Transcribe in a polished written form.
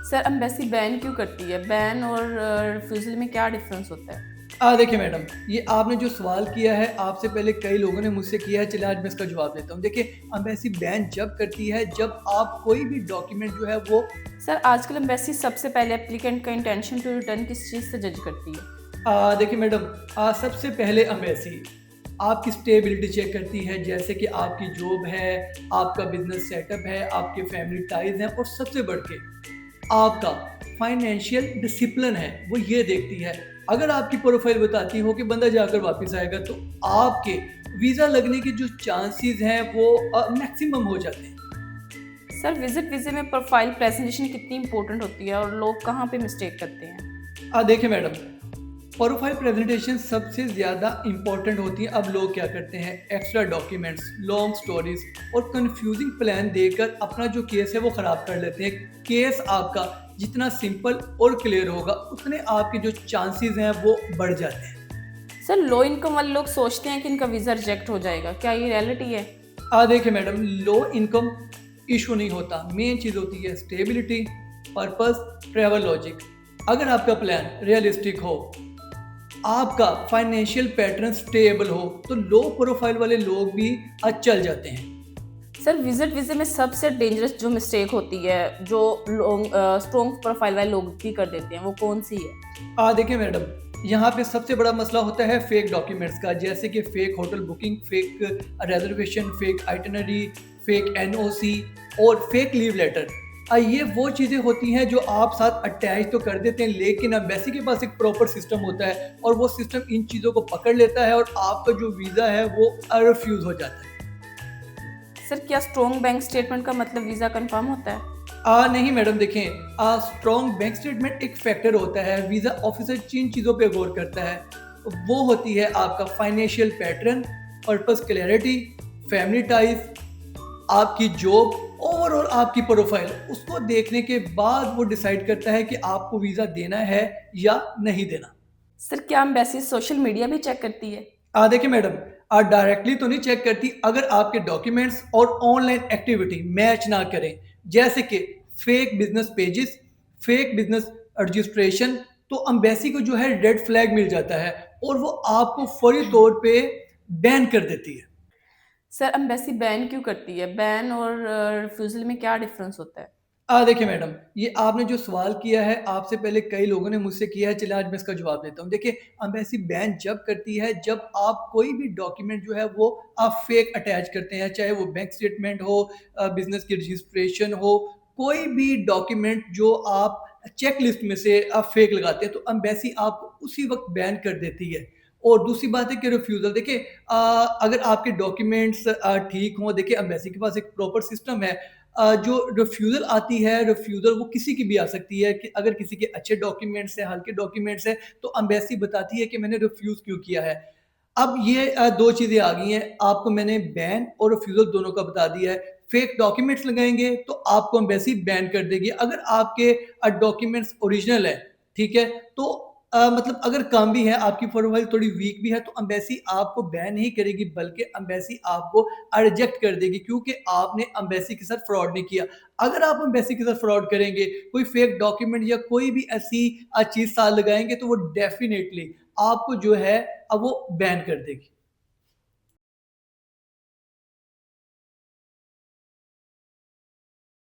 Sir embassy ban क्यों करती है? बैन और रिफ्यूज़ल में क्या डिफ़रेंस होता है? देखिए मैडम, ये आपने जो सवाल किया है, आपसे पहले कई लोगों ने मुझसे किया है, चलिए आज मैं इसका जवाब देता हूँ। देखिए, एम्बेसी बैन जब करती है, जब आप कोई भी डॉक्यूमेंट जो है वो सर आजकल एम्बेसी सबसे पहले एप्लीकेंट का इंटेंशन टू रिटर्न किस चीज़ से जज करती है? देखिए मैडम, सबसे पहले एम्बेसी आपकी स्टेबिलिटी चेक करती है, जैसे कि आपकी जॉब है, आपका बिज़नेस सेटअप है, आपके फैमिली टाइज़ हैं और सबसे बढ़ के आपका फाइनेंशियल डिसिप्लिन है, वो ये देखती है। अगर आपकी प्रोफाइल बताती हो कि बंदा जाकर वापस आएगा, तो आपके वीज़ा लगने के जो चांसेस हैं वो मैक्सिमम हो जाते हैं। सर विज़िट वीज़े में प्रोफ़ाइल प्रेज़ेंटेशन कितनी इम्पोर्टेंट होती है और लोग कहाँ पे मिस्टेक करते हैं? देखिए मैडम, प्रोफाइल प्रेजेंटेशन सबसे ज़्यादा इम्पोर्टेंट होती है। अब लोग क्या करते हैं, एक्स्ट्रा डॉक्यूमेंट्स, लॉन्ग स्टोरीज और कंफ्यूजिंग प्लान देकर अपना जो केस है वो ख़राब कर लेते हैं। केस आपका जितना सिंपल और क्लियर होगा, उतने आपके जो चांसेस हैं वो बढ़ जाते हैं। सर लो इनकम वाले लोग सोचते हैं कि इनका वीज़ा रिजेक्ट हो जाएगा, क्या ये रियलिटी है? देखिए मैडम, लो इनकम इशू नहीं होता, मेन चीज़ होती है स्टेबिलिटी, पर्पस, ट्रैवल लॉजिक। अगर आपका प्लान रियलिस्टिक हो, आपका फाइनेंशियल पैटर्न स्टेबल हो, तो लो प्रोफाइल वाले लोग भी चल जाते हैं। सर विज़िट वीज़े में सबसे डेंजरस जो मिस्टेक होती है, जो लोग स्ट्रॉन्ग प्रोफ़ाइल वाले लोग भी कर देते हैं, वो कौन-सी है? देखिए मैडम, यहाँ पे सबसे बड़ा मसला होता है फेक डॉक्यूमेंट्स का, जैसे कि fake hotel booking, fake reservation, fake itinerary, fake NOC और फेक लीव लेटर। ये वो चीज़ें होती हैं जो आप साथ अटैच तो कर देते हैं, लेकिन एम्बेसी के पास एक प्रॉपर सिस्टम होता है और वो सिस्टम इन चीज़ों को पकड़ लेता है और आपका जो वीज़ा है वो रिफ्यूज़ हो जाता है। सर क्या स्ट्रॉन्ग बैंक स्टेटमेंट का मतलब वीज़ा कन्फर्म होता है? नहीं मैडम, देखें, स्ट्रॉन्ग बैंक स्टेटमेंट एक फैक्टर होता है। वीज़ा ऑफिसर जिन चीज़ों पे गौर करता है वो होती है आपका financial pattern, purpose clarity, family ties, आपकी जॉब, ओवरऑल आपकी प्रोफाइल। उसको देखने के बाद वो डिसाइड करता है कि आपको वीज़ा देना है या नहीं देना। सर क्या एम्बेसी सोशल मीडिया भी चेक करती है? देखिए मैडम, डायरेक्टली तो नहीं चेक करती। अगर आपके डॉक्यूमेंट्स और ऑनलाइन एक्टिविटी मैच ना करें, जैसे कि fake business pages, fake business registration, तो एम्बेसी को जो है रेड फ्लैग मिल जाता है और वो आपको फौरी तौर पे बैन कर देती है। सर एम्बेसी बैन क्यों करती है? बैन और रिफ्यूज़ल में क्या डिफ़रेंस होता है? देखिए मैडम, ये आपने जो सवाल किया है, आपसे पहले कई लोगों ने मुझसे किया है, चलिए आज मैं इसका जवाब देता हूँ। देखिए, एम्बेसी बैन जब करती है, जब आप कोई भी डॉक्यूमेंट जो है वो आप फेक अटैच करते हैं, चाहे वो बैंक स्टेटमेंट हो, बिज़नेस की रजिस्ट्रेशन हो, कोई भी डॉक्यूमेंट जो आप चेक लिस्ट में से आप फेक लगाते हैं, तो एम्बेसी आपको उसी वक़्त बैन कर देती है। और दूसरी बात है कि रिफ्यूज़ल, देखिए, अगर आपके डॉक्यूमेंट्स ठीक हों, देखिए एम्बेसी के पास एक प्रॉपर सिस्टम है। जो रिफ्यूज़ल आती है, रिफ्यूज़ल वो किसी की भी आ सकती है कि अगर किसी के अच्छे डॉक्यूमेंट्स हैं, हल्के डॉक्यूमेंट्स हैं, तो एम्बेसी बताती है कि मैंने रिफ्यूज़ क्यों किया है। अब ये 2 चीज़ें आ गई हैं, आपको मैंने बैन और रिफ्यूज़ल दोनों का बता दिया है। फेक डॉक्यूमेंट्स लगाएँगे तो आपको एम्बेसी बैन कर देगी। अगर आपके डॉक्यूमेंट्स ओरिजिनल हैं, ठीक है? तो मतलब अगर कम भी है, आपकी प्रोफाइल थोड़ी वीक भी है, तो एम्बेसी आपको बैन नहीं करेगी, बल्कि एम्बेसी आपको रिजेक्ट कर देगी, क्योंकि आपने एम्बेसी के साथ फ्रॉड नहीं किया। अगर आप एम्बेसी के साथ फ्रॉड करेंगे, कोई फेक डॉक्यूमेंट या कोई भी ऐसी चीज़ साथ लगाएँगे, तो वो डेफ़िनिटली आपको जो है वो बैन कर देगी।